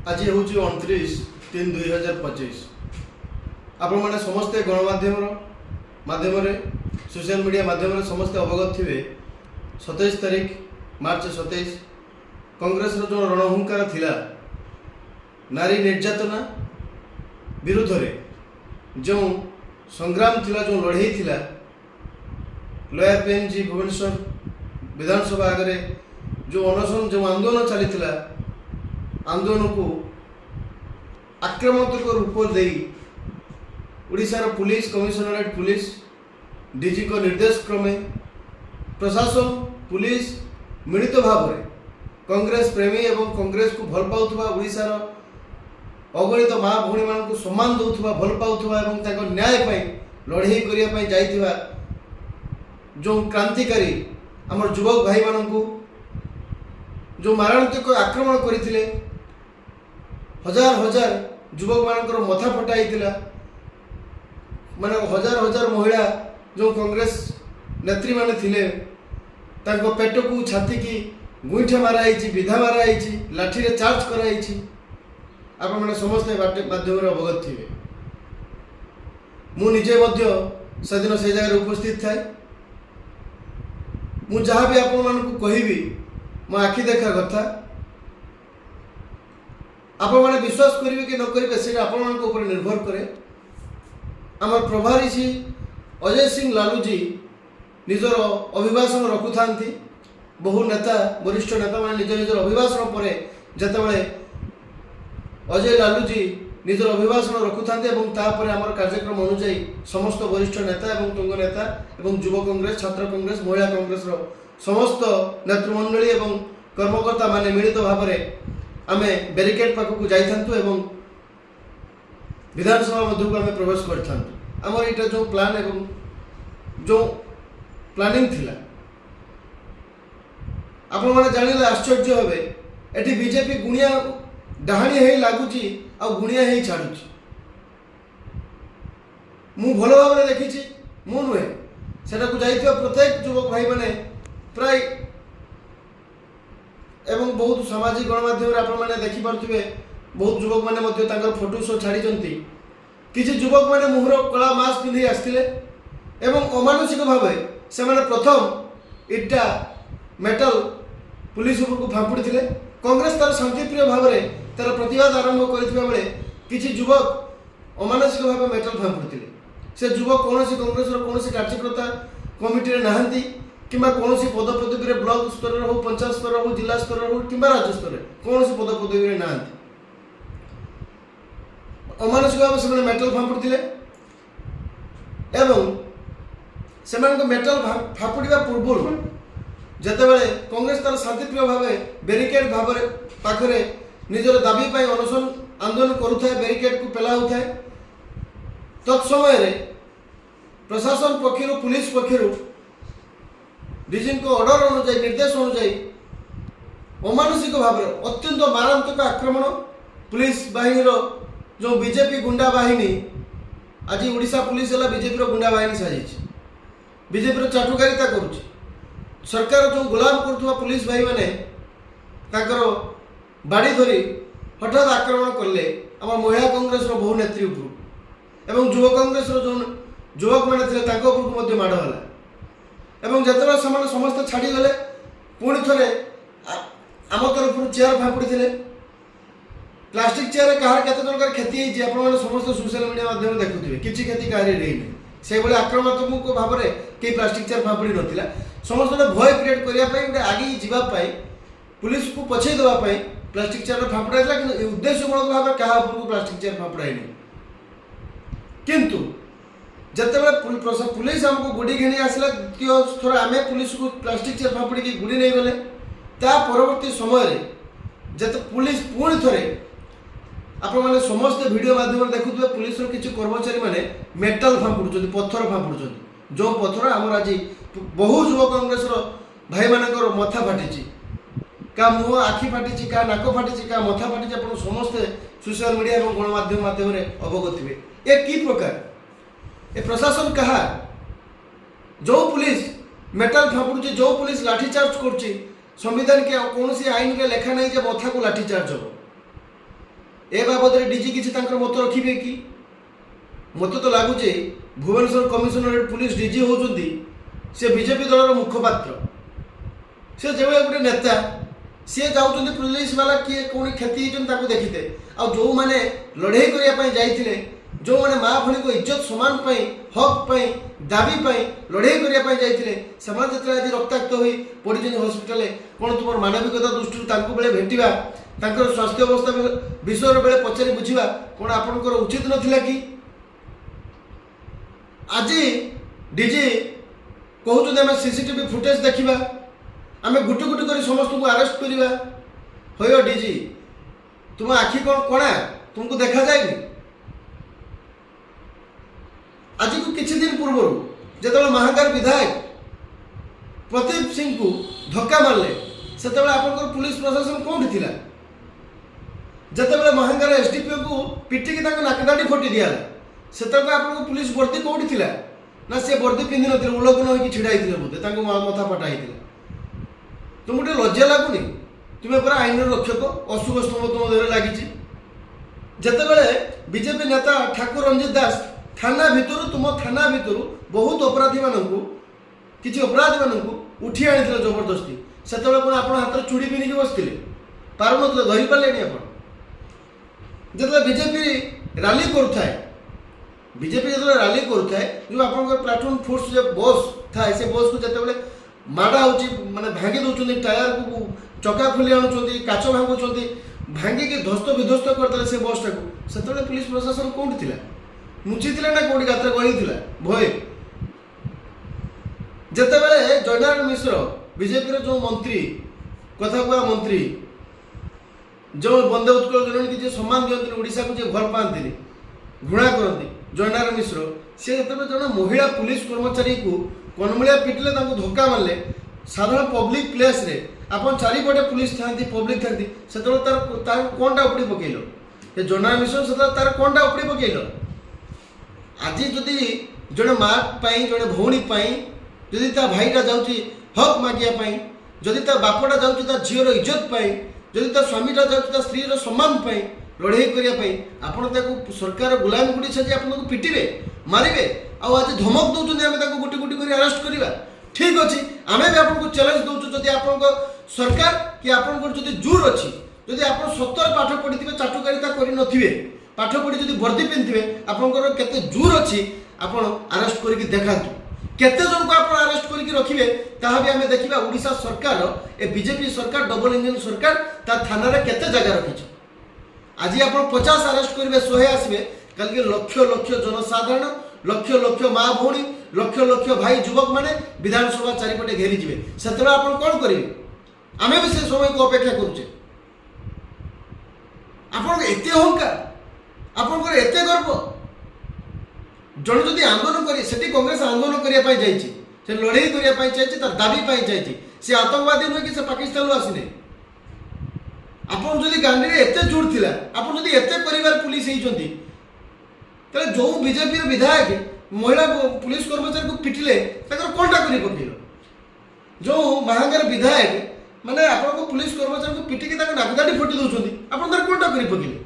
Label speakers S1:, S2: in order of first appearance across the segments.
S1: आज हूँ 29/3/2025 आपण मैंने समस्ते गणमाध्यम माध्यम सोशल मीडिया माध्यम समस्ते अवगत थे 27 तारीख मार्च 27 कांग्रेस जो रणहुंकार थिला नारी निर्यातना विरुद्ध रे जो संग्राम थिला जो लड़ाई थिला लॉयर पीएनजी भुवनेश्वर विधानसभा आगे जो अनशन जो आंदोलन चली आंदोलन को आक्रामक रूप दे ओडिशार पुलिस कमिशनरेट पुलिस डीजी को निर्देश क्रमे प्रशासन पुलिस मिलित भाव में कांग्रेस प्रेमी एवं कांग्रेस को भल पाउथुवा ओडिशार अगणित माँ भौणी मान को सम्मान दौथुवा भल पाउथुवा एवं ताको न्याय पाई लड़ाई करिया पाई जाइथिवा जो क्रांतिकारी आमर युवक भाई मान को जो मारणात्मक आक्रमण करथिले हजार हजार युवक मानकर मथा फटाइथिला माने हजार हजार महिला जो कांग्रेस नेत्री माने थिले तांको पेट को छाती की गुइठा माराई विधा माराई लाठी रे चार्ज कराई आप मैंने समस्ते माध्यम अवगत थे मुझे से दिन से जगह उपस्थित थाए मु जहाँ भी आपण मानक कहबी मो आखि देखा कथा आपण मैंने विश्वास करेंगे कि न करेंगे से आपण मान ऊपर निर्भर करे आम प्रभारी श्री अजय सिंह लालू जी निजर अभिभाषण रखु था बहु नेता वरिष्ठ नेता मैंने निज निजर अभिभाषण पर जितेबाला अजय लालू जी निजर अभिभाषण रखु था आम कार्यक्रम अनुजाई समस्त वरिष्ठ नेता एवं तुंग नेता एवं युव कांग्रेस छात्र कांग्रेस महिला कांग्रेस समस्त नेतृमंडली एवं कर्मकर्ता माने मिलित भाव में आम बैरिकेड पाखक जाइथांतु एवं विधानसभा मध्य को आम प्रवेश करथांतु आमर एटा जो प्लान एवं जो प्लानिंग थिला आपण माने जानिले आश्चर्य होबे एटी बीजेपी गुणिया डाहाणी हे लागुची आ गुणिया हे छाडुची मु भलो भाव में देखिछि मु नुहे सेटा को जाइथिबा प्रत्येक युवक भाई माने प्राय एवं बहुत सामाजिक गणमाध्यम आपण माने देखि पारथिबे बहुत युवक माने मध्ये तांकर फोटो सो छाडी जंती किछि युवक माने मुहर कला मास्क पिंधि आस्थिले एवं अमानुषिक भाव से माने प्रथम इटा मेटल पुलिस को फांपुड़ी थे कांग्रेस तार शांतिप्रिय भाव में तार प्रतिवाद आरंभ करथिबा बेले किछि युवक अमानुषिक भाव मेटल फांपुड़ी से युवक कौन कांग्रेस कौन कार्यकर्ता कमिटी नहांती किंबा कौन पद पदवी ब्लॉक स्तर हो पंचायत स्तर हो जिला स्तर हो कि राज्य स्तर कौन पद पदवी नहांती अमानुषिक भाव से मेटल फांपुड़ी थे एवं से मेटल फापुड़ा पूर्व जितेबाला कांग्रेस तार शांतिप्रिय भाव बैरिकेड भाव पाखरे निजर दाबी पाई अनशन आंदोलन करुଥାଏ बैरिकेड को पेला होଥାଏ तत्समय प्रशासन पक्षर पुलिस पक्षर डीजी को ऑर्डर अनुजाई निर्देश अनुजाई अमानुषिक भाव अत्यंत मारात्मक आक्रमण पुलिस बाहिनी जो बीजेपी गुंडा बाहिनी आज ओडिशा पुलिस है बीजेपी गुंडा बाहिनी साजी बीजेपी चाटुकारिता करुच्ची सरकार जो गुलाम करुवा पुलिस भाई माने ताकर बाड़ी धरी हठात आक्रमण कले आम महिला कांग्रेस बहु नेत्री उपर एवं युव कांग्रेस जो युवक मैंने थे उपरकू माड़ है एवं जितेबाला से समस्त छाड़ीगले पुणी थे आम तरफ चेयर फांपुड़ी थे प्लास्टिक चेयर कहार केते टंकार क्षति होती आप समस्त सोशल मीडिया माध्यम देखुए किसी क्षति कहार रही से भाई आक्रामक भाव में कई प्लास्टिक चेयर फांपुड़ी नाला समस्त भय क्रिएट करने गोटे आगे जावाई पुलिस को पछे देवाई प्लास्टिक चेयर फांपुड़ा कि उद्देश्यमूलक भाव में क्या प्लास्टिक चेयर फांपुड़ाई किंतु जितेबाला पुलिस आमको गुड़ी घिनी आसला द्वितीय थर आम पुलिस को प्लास्टिक चेयर फांपुड़ी गुड़ी नहीं गले परवर्ती समय जब पुलिस पुणी थे आपने समस्त वीडियो माध्यम देखुए पुलिस किसी कर्मचारी माने मेटल फांपुड़ पत्थर फांपुड़ जो पत्थर आमर आज बहु युव कांग्रेस भाई मानकर मथा फाटी क्या मुह आखि फाटी क्या नाक फाटी क्या मथा फाटी आप समस्ते सोशल मीडिया और गणमाध्यम माध्यम अवगत थे ये कि प्रकार ए प्रशासन कहा जो पुलिस मेटल फांपुड़ जो पुलिस लाठीचार्ज कर संविधान के कौन सी आईन रे लेखा नहीं मथा को लाठीचार्ज हम ए बाबद डीजी किसी मत रखिए कि मत तो लगुच भुवनेश्वर कमिशनरेट पुलिस डीजी होती से बीजेपी दलर मुखपात्र से जो गोटे नेता सी जाऊँ पुलिस वाला किए कौन क्षति देखीते आ जो मैंने लड़े करने जो मैंने माँ भणी को इज्जत सम्मान हक दाबी लड़े करने से आज रक्ताक्त हो पड़ी हस्पिटाल कौन तुम मानविकता दृष्टि बेले भेटा स्वास्थ्य अवस्था विषय बेले पचारि बुझा कौन आपंकर उचित नाला कि आज डीजी कहते आम सीसीटीवी फुटेज देखा आम गुटी गुटी कर समस्त को अरेस्ट करवा हो डीजी तुम आखि कौन कणा तुमको देखा जाएगी आज को किसी दिन पूर्व जो महांगार विधायक प्रदीप सिंह को धक्का मारले से आप पुलिस प्रशासन कौन थी जिते महांगार एसडीपीओ को पिटिकी नाकदाड़ी फटी दिया से आप पुलिस वर्दी कौटी थी ना सी वर्दी पिंधि न उल्लघन होकर छिड़ा बोधे मथा फटा होता तुमको गोटे लज्जा लगुनि तुम्हें पूरा आईन रक्षक अशुभ स्तंभ तुम देह लगी जिते बीजेपी नेता ठाकुर रंजित दास थाना भितर तुम थाना भितर बहुत अपराधी मानू किसी अपराधी मानू उठी आनी जबरदस्ती से आप हाथ में चूड़ी पिंधिकी बसते पार न धरी पारे आप जो बीजेपी रैली करुए बीजेपी जो रैली करुए जो आप प्लाटून फोर्स जो बस थाए से बस को जिते माड़ा हो माने भांगी दौरान टायर को चका खोली आणुंट काच भांगुंट भांगिकी ध्वस्त विध्वस्त करदे से बसटा को से पुलिस प्रशासन कौन थी मुची ना कौटी गात्र गली थी भय जितेबाला जयनारायण मिश्र बीजेपी जो मंत्री कथा कह मंत्री जो बंदे उत्कल जननी की सम्मान दिखती ओडिशा को भल पाती घृणा करती जयनारायण मिश्र सी जो जन महिला पुलिस कर्मचारी को कनमुलिया पिटिले धक्का मारे साधारण पब्लिक प्लेस रे आपन चारिपटे पुलिस था पब्लिक था से तार कौनटा उपड़ी पकईल जयनारायण मिश्र से तार कौनटा उपड़ी पकईल आज जदि जड़े माँ जड़े भौणी जदि ता भाईटा जाऊँगी हक मागियापाई जदि ता बापटा जाऊँगी झीर इज्जत जदि ता स्वामीटा जाऊँगी स्त्री सम्मान लड़े करने आपड़ सरकार गुलामी गुड़ी साजी आपको पिटे मारे आज धमक दौरान आम गुटी गुटी कर अरेस्ट करवा ठीक अच्छे आम भी आपको चैलेंज दौचु जदि आप सरकार कि आपंकर जदि जोर अच्छी जदि आप सतर पाठ पढ़ी थे चाटुकारिता करे पाठ पढ़ी जदि वर्दी पिंधे आपंकर केते जोर अच्छी आप अरेस्ट करके देखा केते जन को आप अरेस्ट करके रखिए ताहा भी आम देखा ओडिशा सरकार ए बीजेपी सरकार डबल इंजन सरकार ता थाना रे केते जगह रखी आज आप 50 अरेस्ट करेंगे 100 आसवे कल के लक्ष लक्ष जनसाधारण लक्ष लक्ष माँ भौणी लक्ष लक्ष भाई युवक मैंने विधानसभा चारिपटे घेरी जी से आप कौन करेंगे आम भी से समय को अपेक्षा करुचे आप एत अहंकार आपंकर एत गर्व जन जदि आंदोलन कर कांग्रेस आंदोलन करने से लड़े करने चाहिए तार दाबी चाहिए सी आतंकवादी नुहे कि पाकिस्तान आसने आपन जदि गांधी एत जोर थिला आपन जदि एत करिवार पुलिस होइचंती तले जो बीजेपी विधायक महिला पुलिस कर्मचारी को पिटिले तकर कोनटा करि पकेलो जो महांगार विधायक माने आपन को पुलिस कर्मचारी को पिटिके तक नाकदाडी फटी दउचंती आपन तर कोनटा करि पकेले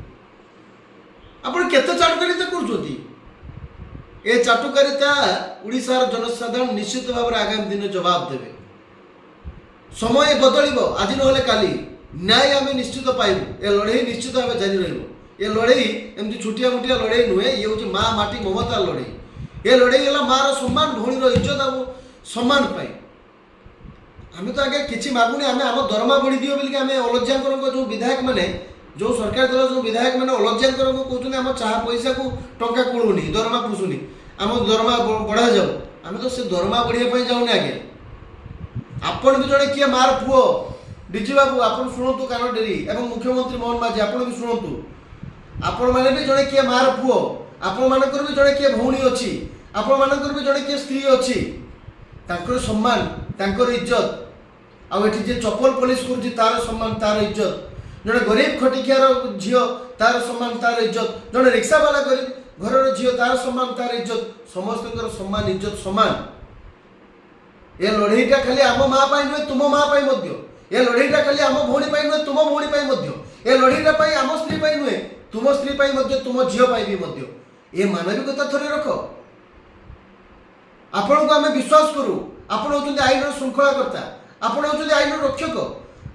S1: आपन केते चाटुकारिता करचंती ए चाटुकारिता ओडिसार जनसाधारण निश्चित भाव आगामी दिन जवाब देवे समय बदलिबो आज नहले काली न्याय आम निश्चित पाइबू ए लड़े निश्चित भाव जारी रही लड़े एमती छुटिया मुटिया लड़े नुहे ये हूँ माँ माटी ममता लड़े ये लड़े माँ सम्मान भौणी इज्जत आम सम्मान पाई आम तो आगे किसी मागुनी आम आम दरमा बढ़ी दियो बोलिक आम अलज्जाकर जो विधायक मैंने जो सरकार दल जो विधायक मैंने अलज्जाकर कहते आम चाह पैसा को टंका कुड़ुनी दरमा पुषुनी आम दरमा बढ़ा जाऊ आम तो से दरमा बढ़िया जाऊनी आगे आपण भी जड़े किए मार पुओ डीजी बाबू आप शुणु कान डेरी एवं मुख्यमंत्री मोहन माझी आप भी शुणु आपण मैंने भी जड़े किए मार पुओ आपण मानकर भी जड़े किए भौणी अच्छी आपण मानकर भी जड़े किए स्त्री अच्छी तांकर सम्मान तांकर इज्जत आठी जे चप्पल पॉलिश करुच्ची तार सम्मान तार इज्जत जड़े गरीब खटिकियार झील तार सम्मान तार इज्जत जड़े रिक्सावाला गरीब घर झील तार सम्मान तार इज्जत समस्त सम्मान इज्जत सम्मान ये लड़ईटा खाली आम माँ नुहे तुम माँ ये लड़ईटा खाली आम भौणी नुहे तुम भौणी ए लड़ईटा आम स्त्री नुहे तुम स्त्री पाई मध्य तुम झील पाई भी मध्य ए मानविकता थोड़े रख आपण को आम विश्वास करूँ आपण होती आईन श्रृंखलाकर्ता आपण होती आईन रक्षक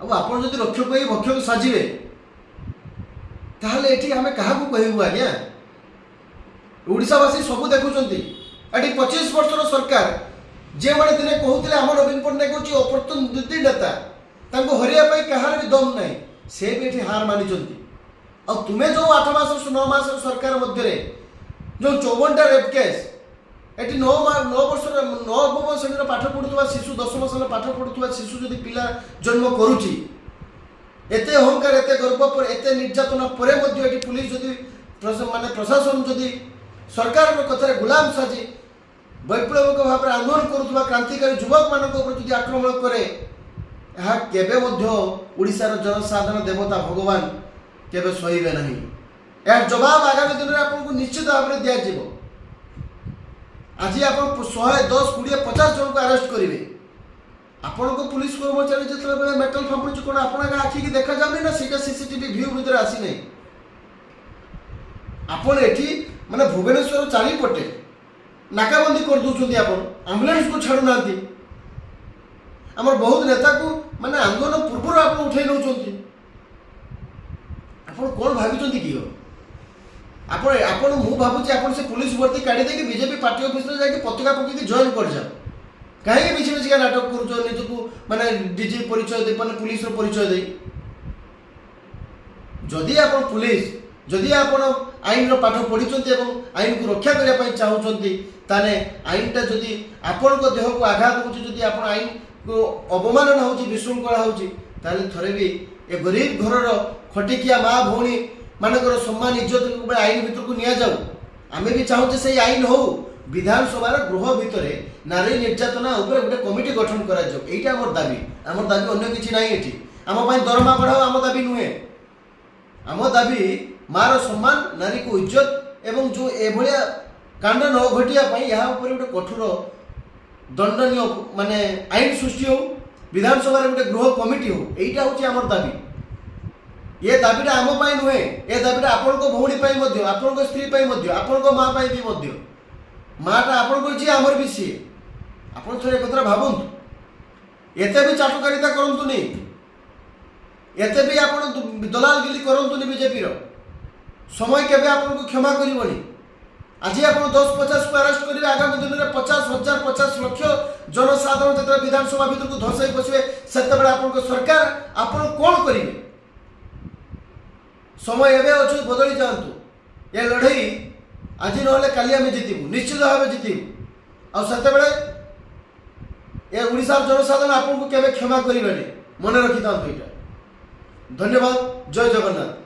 S1: अब आपण जब रक्षक ही भक्षक साजिबे ताहले एठी आमे काहाकू कहबू आज्ञा ओडिशावासी सब देखुचंती एटी 25 वर्षर सरकार जे माने दिने कहूतिले आम नवीन पट्टनायक होची अप्रतिनिधि नेता तांको हरिया पाई कहार भी दम नाही से भी एठी हार मानिचंती अब तुमे जो 8 मास 9 मास सरकार मध्य जो 54टा रेप केस एटी 9 वर्षर 9 श्रेणी पाठ पढ़ुवा शिशु 10 वर्ष पाठ पढ़ुवा शिशु जदि पिला जन्म करुची एते अहंकार एते गर्व पर एते निर्यातना परे मध्य एटी पुलिस जदि माने प्रशासन जदि सरकार कथार गुलाम साजी वैप्लविक भाव में आंदोलन करुवा क्रांतिकारी युवक मानक जदि आक्रमण करे यह केबे मध्य ओडिशार जनसाधारण देवता भगवान केबे सहिबे नहीं यार जवाब आगामी दिन में आपको निश्चित भाव में दिया जीवो आज आप 110 20 50 जन को अरेस्ट करेंगे आपण को पुलिस कर्मचारी जो मेटल फापुड़ी कौन आप आखि की देखा जाऊनी ना सीटा सीसीटीवी व्यू भीतर आसी नहीं आपण एठी माने भुवनेश्वर चारिपटे नाकाबंदी कर दूसरी आप आम्बुलांस को छाड़ू ना आमर बहुत नेता को माने आंदोलन पूर्व आप उठे नौ कौन भावी कि आपण मु भावुची आपण से पुलिस भर्ती काढ़ी दे बीजेपी पार्टी ऑफिस में जाके पताका पकईकी जॉइन कर जाओ कहीं मिछि मिछि नाटक करूछ निजको माने डीजी परिचय दे माने पुलिस रो परिचय दे जदि आपण पुलिस जदि आपण आईन रो पाठ पढ़ी एवं आईन को रक्षा करने ପାଇଁ चाहूछंती ताने आईनटा जदि आपण को देह को आघात होछि जदि आपण आईन को अवमानना होछि विशृंखला होछि ताले थरे भी ए गरीब घर रो खटिकिया माँ भौणी मानकर सम्मान इज्जत आईन भीतर को निया जाऊ आमे भी चाहूचे से आईन हो विधानसभा गृह भितर नारी निर्यातना उपर गोटे कमिटी गठन करा जाऊ एटा हमर दाबी अन्य किछि नाही एठी आम पई दरमा बढ़ाओ आम दाबी नुहे आम दाबी मार सम्मान नारी को इज्जत एवं जो एभलिया कांड न घटिया पई या ऊपर गोटे कठोर दंडनीय माने आईन सृष्टि हो विधानसभा गोटे गृह कमिटी हो एटा होची हमर दाबी ये दाबीटा आम पाई नुहे ये दाबीटा आपण को भौणी पाई मध्य आपण को स्त्री पाई मध्य आपण को माँ पाई भी मध्य माँटा आपण को जी आमर भी सी आपण थोड़े कथा भावतु एते भी चाटुकारिता करंतुनी एते भी आपण दलालगिरी करंतुनी बीजेपी रो समय केबे आपण को क्षमा करिवनी आज आप 10-50 को अरेस्ट करेंगे आगामी दिन में 50,000 50 लाख जनसाधारण जो विधानसभा भीतर को धसाई बसवे से सरकार आप कौन करेंगे समय एवं अच्छे बदली जातु ये लड़ई आज ना काली आम जितबू निश्चित भाव जितबू आते ये ओडिशा जनसाधारण आपको केवे क्षमा करेंगे मन रखी था। धन्यवाद। जय जगन्नाथ।